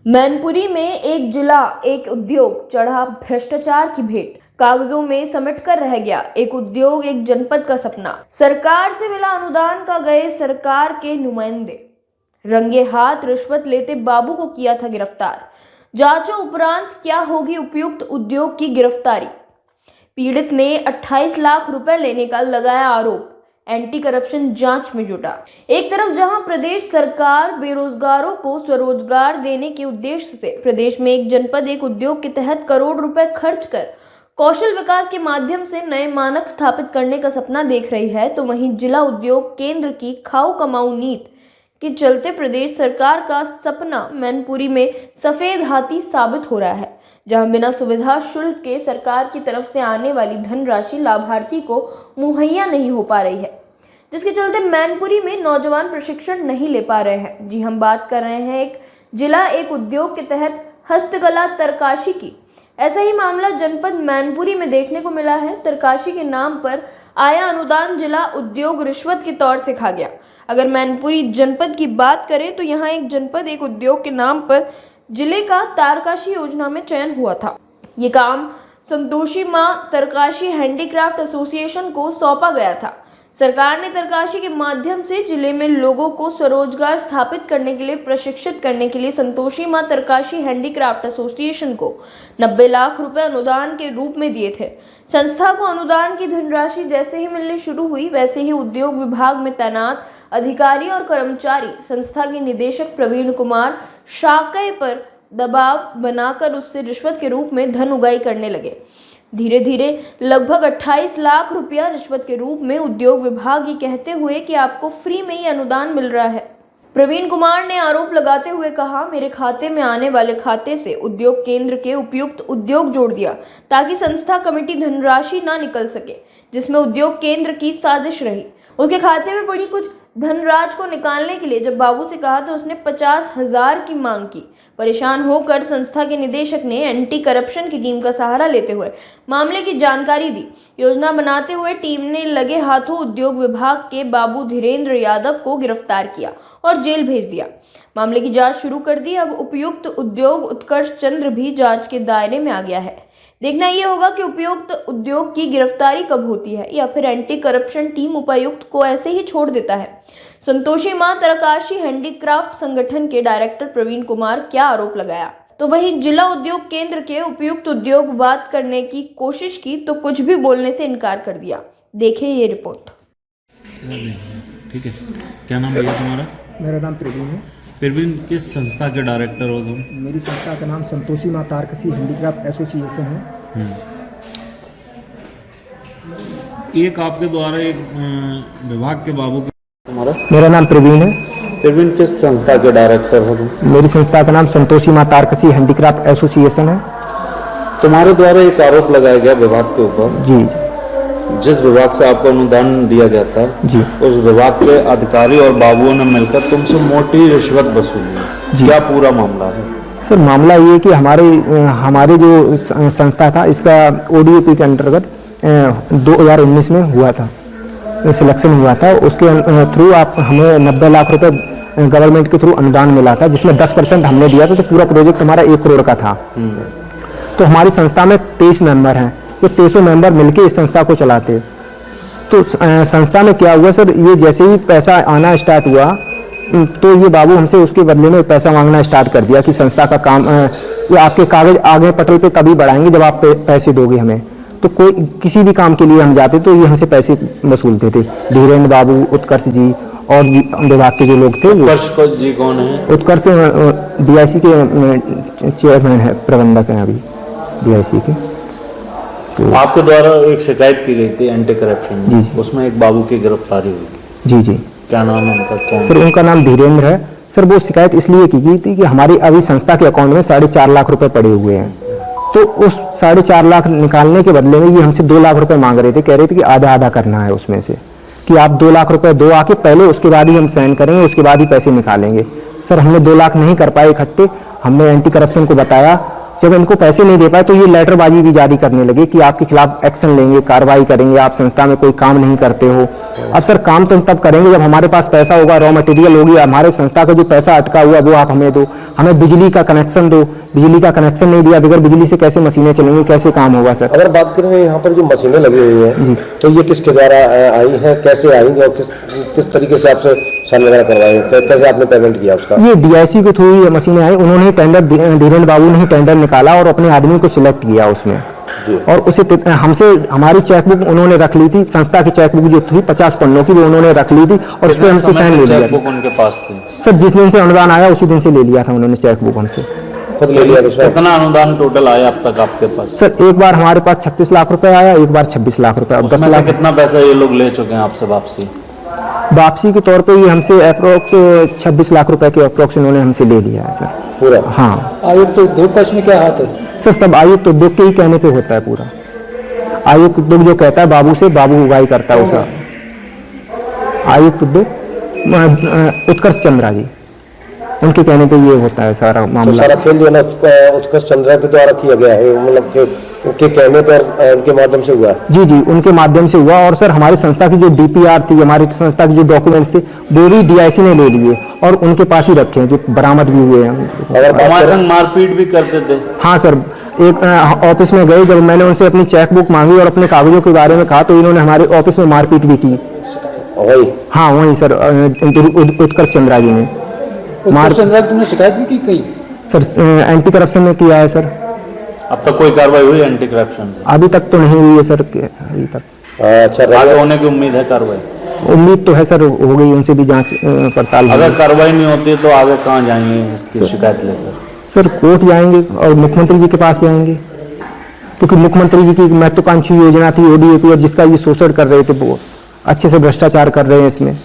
मैनपुरी में एक जिला एक उद्योग चढ़ा भ्रष्टाचार की भेंट। कागजों में समेटकर रह गया एक उद्योग एक जनपद का सपना। सरकार से मिला अनुदान का गए सरकार के नुमाइंदे। रंगे हाथ रिश्वत लेते बाबू को किया था गिरफ्तार। जांचों उपरांत क्या होगी उपयुक्त उद्योग की गिरफ्तारी। पीड़ित ने 28 लाख रुपए लेने का लगाया आरोप। एंटी करप्शन जांच में जुटा। एक तरफ जहां प्रदेश सरकार बेरोजगारों को स्वरोजगार देने के उद्देश्य से प्रदेश में एक जनपद एक उद्योग के तहत करोड़ रुपए खर्च कर कौशल विकास के माध्यम से नए मानक स्थापित करने का सपना देख रही है, तो वहीं जिला उद्योग केंद्र की खाऊ कमाऊ नीति के चलते प्रदेश सरकार का सपना मैनपुरी में सफेद हाथी साबित हो रहा है, जहां बिना सुविधा शुल्क के सरकार की तरफ से आने वाली धनराशि लाभार्थी को मुहैया नहीं हो पा रही है, जिसके चलते मैनपुरी में नौजवान प्रशिक्षण नहीं ले पा रहे हैं। जी हम बात कर रहे हैं एक जिला एक उद्योग के तहत हस्तकला तरकाशी की। ऐसा ही मामला जनपद मैनपुरी में देखने को मिला है। तरकाशी के नाम पर आया अनुदान जिला उद्योग रिश्वत के तौर से खा गया। अगर मैनपुरी जनपद की बात करें तो यहाँ एक जनपद एक उद्योग के नाम पर जिले का तारकाशी योजना में चयन हुआ था। ये काम संतोषी मां तरकाशी हैंडीक्राफ्ट एसोसिएशन को सौंपा गया था। सरकार ने तरकाशी के माध्यम से जिले में लोगों को स्वरोजगार स्थापित करने के लिए प्रशिक्षित करने के लिए संतोषी मां तरकाशी हैंडीक्राफ्ट एसोसिएशन को 90 लाख रुपए अनुदान के रूप में दिए थे। संस्था को अनुदान की धनराशि जैसे ही मिलनी शुरू हुई, वैसे ही उद्योग विभाग में तैनात अधिकारी और कर्मचारी संस्था के निदेशक प्रवीण कुमार शाकय पर दबाव बनाकर उससे रिश्वत के रूप में धन उगाही करने लगे। धीरे धीरे लगभग 28 लाख रुपया रिश्वत के रूप में उद्योग विभाग ये कहते हुए कि आपको फ्री में ही अनुदान मिल रहा है। प्रवीण कुमार ने आरोप लगाते हुए कहा, मेरे खाते में आने वाले खाते से उद्योग केंद्र के उपयुक्त उद्योग जोड़ दिया ताकि संस्था कमेटी धनराशि ना निकल सके, जिसमें उद्योग केंद्र की साजिश रही। उसके खाते में पड़ी कुछ धनराज को निकालने के लिए जब बाबू से कहा तो उसने 50,000 की मांग की। परेशान होकर संस्था के निदेशक ने एंटी करप्शन की टीम का सहारा लेते हुए मामले की जानकारी दी। योजना बनाते हुए टीम ने लगे हाथों उद्योग विभाग के बाबू धीरेन्द्र यादव को गिरफ्तार किया और जेल भेज दिया। मामले की जांच शुरू कर दी। अब उपयुक्त उद्योग उत्कर्ष चंद्र भी जांच के दायरे में आ गया है। देखना यह होगा कि उपयुक्त उद्योग की गिरफ्तारी कब होती है या फिर एंटी करप्शन टीम उपायुक्त को ऐसे ही छोड़ देता है। संतोषी मां तरकाशी हैंडीक्राफ्ट संगठन के डायरेक्टर प्रवीण कुमार क्या आरोप लगाया, तो वहीं जिला उद्योग केंद्र के उपयुक्त उद्योग बात करने की कोशिश की तो कुछ भी बोलने से इनकार कर दिया। देखिए ये रिपोर्ट। ठीक है, क्या नाम भैया तुम्हारा? मेरा नाम प्रवीण है। प्रवीण, किस संस्था के डायरेक्टर हो तुम? मेरी संस्था का नाम संतोषी मां तारकसी हैंडीक्राफ्ट एसोसिएशन है। एक आपके द्वारा एक विभाग के बाबू तुम्हारा? मेरा नाम प्रवीण है। प्रवीण, किस संस्था के डायरेक्टर हो तुम? मेरी संस्था का नाम संतोषी मां तारकसी हैंडीक्राफ्ट एसोसिएशन है। तुम्हारे द्वारा एक आरोप लगाया गया विभाग के ऊपर। जी। जिस विभाग से आपको अनुदान दिया गया था जी, उस विभाग के अधिकारी और बाबुओं ने मिलकर तुमसे मोटी रिश्वत वसूली। क्या पूरा मामला है? सर, मामला ये कि हमारे जो संस्था था इसका ODAP के अंतर्गत 2019 में हुआ था, सिलेक्शन हुआ था। उसके थ्रू हमें 90 लाख रुपए गवर्नमेंट के थ्रू अनुदान मिला था, जिसमें 10% हमने दिया था, तो पूरा प्रोजेक्ट हमारा 1 करोड़ का था। तो हमारी संस्था में 23 मेंबर हैं, तो 23 मेंबर मिलके इस संस्था को चलाते। तो संस्था में क्या हुआ सर, ये जैसे ही पैसा आना स्टार्ट हुआ तो ये बाबू हमसे उसके बदले में पैसा मांगना स्टार्ट कर दिया कि संस्था का काम आपके कागज आगे पटल पे तभी बढ़ाएंगे जब आप पैसे दोगे हमें। तो कोई किसी भी काम के लिए हम जाते तो ये हमसे पैसे वसूलते थे। धीरेन्द्र बाबू, उत्कर्ष जी और विभाग के जो लोग थे। उत्कर्ष जी कौन है? उत्कर्ष DIC के चेयरमैन है, प्रबंधक हैं अभी DIC के। तो आपके द्वारा एक शिकायत की गई थी एंटी करप्शन। जी जी। उसमें एक बाबू की गिरफ्तारी हुई। जी जी। क्या नाम है उनका? कौन? सर, उनका नाम धीरेन्द्र है। सर, वो शिकायत इसलिए की गई थी कि हमारी अभी संस्था के अकाउंट में 4.5 लाख रुपए पड़े हुए हैं। तो उस 4.5 लाख निकालने के बदले में ये हमसे 2 लाख रुपए मांग रहे थे। कह रहे थे कि आधा आधा करना है उसमें से, कि आप 2 लाख रुपए दो आके पहले, उसके बाद ही हम साइन करेंगे, उसके बाद ही पैसे निकालेंगे। सर, हमने 2 लाख नहीं कर पाए इकट्ठे। हमने एंटी करप्शन को बताया, जब इनको पैसे नहीं दे पाए तो ये लेटरबाजी भी जारी करने लगे कि आपके खिलाफ एक्शन लेंगे, कार्रवाई करेंगे, आप संस्था में कोई काम नहीं करते हो। अब सर काम तो हम तब करेंगे जब हमारे पास पैसा होगा, रॉ मटेरियल होगी, हमारे संस्था का जो पैसा अटका हुआ वो आप हमें दो, हमें बिजली का कनेक्शन दो। बिजली का कनेक्शन नहीं दिया, बगैर बिजली से कैसे मशीनें चलेंगी, कैसे काम होगा सर? अगर बात करें यहाँ पर जो मशीनें लगी हुई हैं जी। तो ये किसके द्वारा आई हैं, कैसे आएंगी और किस तरीके से आपसे साइन वगैरह करवाए, कैसे आपने पेमेंट किया उसका? ये डीआईसी के थ्रू ये मशीनें आई, उन्होंने ही टेंडर, धीरेन्द्र बाबू ने ही टेंडर निकाला और अपने आदमी को सिलेक्ट किया उसमें। और उसे हमसे हमारी चेकबुक उन्होंने रख ली थी, संस्था की चेकबुक जो थी 50 पन्नों की वो उन्होंने रख ली थी और उस पर हमसे साइन ले लिया। चेकबुक उनके पास थी सर जिस दिन से अनुदान आया उसी दिन से ले लिया था उन्होंने चेकबुक हमसे। खुद ले लिया तो कितना अनुदान टोटल आया अब तक आपके पास? सर एक बार हमारे पास 36 लाख रुपए आया, एक बार 26 लाख रुपए, अब 10 उसमें से लाख कितना पैसा ये लोग ले चुके हैं आपसे वापसी? वापसी के तौर पे ये हमसे अप्रोक्स 26 लाख रुपए के अप्रोक्स उन्होंने हमसे ले लिया है सर पूरा। हाँ आयुक्त तो उद्योग का इसमें क्या हाथ है? सर सब आयुक्त उद्योग के ही कहने पे होता है पूरा। आयुक्त उद्योग जो कहता है बाबू से, बाबू उगाई करता है उसका। आयुक्त उद्योग उत्कर्ष चंद्रा जी, उनके कहने पे ये होता है सारा तो मामला। सारा खेल जो है ना उत्कर्ष चंद्रा के द्वारा किया गया है, मतलब कि उनके कहने पर उनके माध्यम से हुआ है। जी जी उनके माध्यम से हुआ। और सर हमारी संस्था की जो डीपीआर थी, हमारी संस्था की जो डॉक्यूमेंट्स थे वो भी डीआईसी ने ले लिए और उनके पास ही रखे हैं, जो बरामद भी हुए हैं। अगर बात हमारे करें संग मारपीट भी करते थे? हाँ सर, एक ऑफिस में गए, जब मैंने उनसे अपनी चेकबुक मांगी और अपने कागजों के बारे में कहा तो इन्होंने हमारे ऑफिस में मारपीट भी की। वही हाँ वही सर, उत्कर्ष चंद्रा जी ने उत्कर्ष चंद्रा की तुमने शिकायत भी की कहीं? सर एंटी करप्शन में किया है सर। अब तक कोई कार्रवाई हुई एंटी करप्शन से? अभी तक तो नहीं हुई है सर, अभी तक। अच्छा आगे होने की उम्मीद है कार्रवाई? उम्मीद तो है सर, हो गई, उनसे भी जांच पड़ताल होगी। अगर कार्रवाई नहीं होती तो आगे कहाँ जाएंगे इसकी शिकायत लेकर? सर कोर्ट जाएंगे और मुख्यमंत्री जी के पास जाएंगे, क्योंकि मुख्यमंत्री जी की एक महत्वाकांक्षी योजना थी ODAP और जिसका ये शोषण कर रहे थे, वो अच्छे से भ्रष्टाचार कर रहे हैं इसमें।